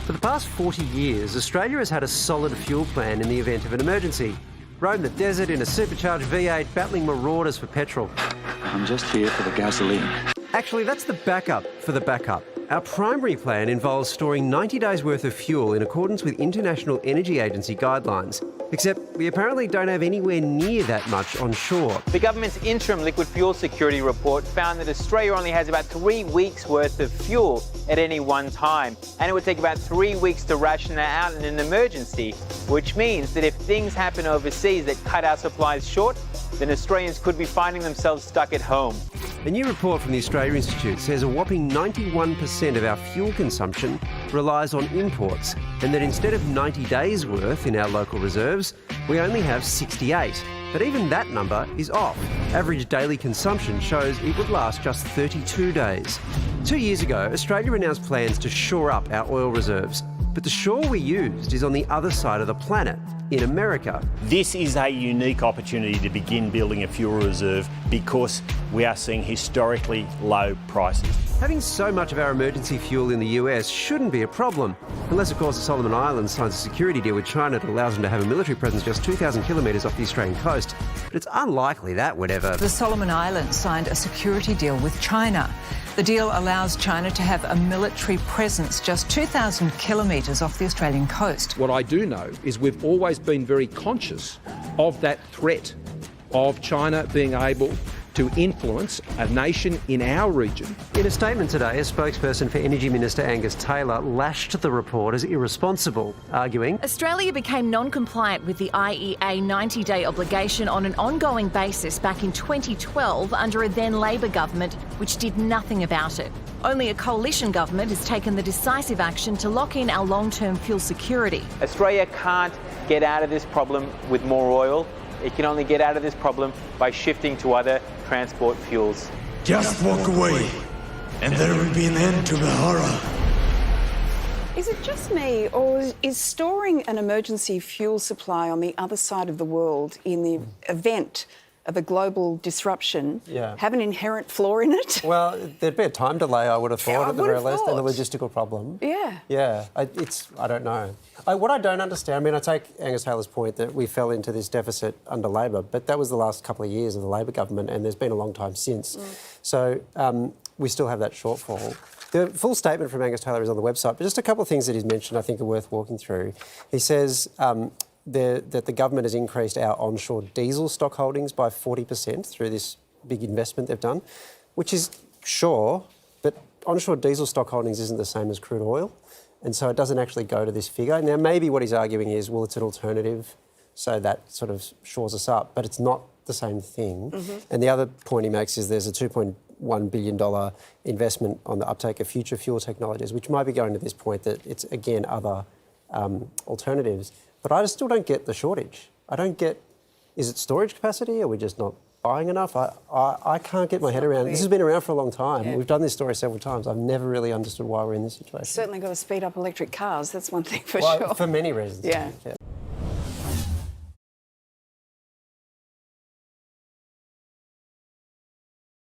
For the past 40 years, Australia has had a solid fuel plan in the event of an emergency. Roam the desert in a supercharged V8, battling marauders for petrol. I'm just here for the gasoline. Actually, that's the backup for the backup. Our primary plan involves storing 90 days' worth of fuel in accordance with International Energy Agency guidelines. Except we apparently don't have anywhere near that much on shore. The government's interim liquid fuel security report found that Australia only has about 3 weeks' worth of fuel at any one time. And it would take about 3 weeks to ration that out in an emergency, which means that if things happen overseas that cut our supplies short, then Australians could be finding themselves stuck at home. A new report from the Australia Institute says a whopping 91% of our fuel consumption relies on imports, and that instead of 90 days' worth in our local reserves, we only have 68. But even that number is off. Average daily consumption shows it would last just 32 days. 2 years ago, Australia announced plans to shore up our oil reserves. But the shore we used is on the other side of the planet, in America. This is a unique opportunity to begin building a fuel reserve because we are seeing historically low prices. Having so much of our emergency fuel in the US shouldn't be a problem, unless of course the Solomon Islands signs a security deal with China that allows them to have a military presence just 2,000 kilometres off the Australian coast. But it's unlikely that would ever... The Solomon Islands signed a security deal with China. The deal allows China to have a military presence just 2,000 kilometres off the Australian coast. What I do know is we've always been very conscious of that threat of China being able to influence a nation in our region. In a statement today, a spokesperson for Energy Minister Angus Taylor lashed the report as irresponsible, arguing Australia became non-compliant with the IEA 90-day obligation on an ongoing basis back in 2012 under a then Labor government, which did nothing about it. Only a coalition government has taken the decisive action to lock in our long-term fuel security. Australia can't get out of this problem with more oil. It can only get out of this problem by shifting to other transport fuels. Just walk away, and there will be an end to the horror. Is it just me, or is storing an emergency fuel supply on the other side of the world in the event of a global disruption have an inherent flaw in it? Well, there'd be a time delay, I would have thought, at the very least, and a logistical problem. Yeah. Yeah, I don't know. What I don't understand, I mean, I take Angus Taylor's point that we fell into this deficit under Labor, but that was the last couple of years of the Labor government, and there's been a long time since. So we still have that shortfall. The full statement from Angus Taylor is on the website, but just a couple of things that he's mentioned I think are worth walking through. He says that the government has increased our onshore diesel stock holdings by 40% through this big investment they've done, which is sure, but onshore diesel stock holdings isn't the same as crude oil, and so it doesn't actually go to this figure. Now, maybe what he's arguing is, well, it's an alternative, so that sort of shores us up, but it's not the same thing. And the other point he makes is there's a $2.1 billion investment on the uptake of future fuel technologies, which might be going to this point that it's, again, other alternatives. But I still don't get the shortage. I don't get, is it storage capacity? Are we just not buying enough? I can't get my head around it. This has been around for a long time. Yeah. We've done this story several times. I've never really understood why we're in this situation. Certainly got to speed up electric cars, that's one thing for sure. sure. For many reasons. Yeah.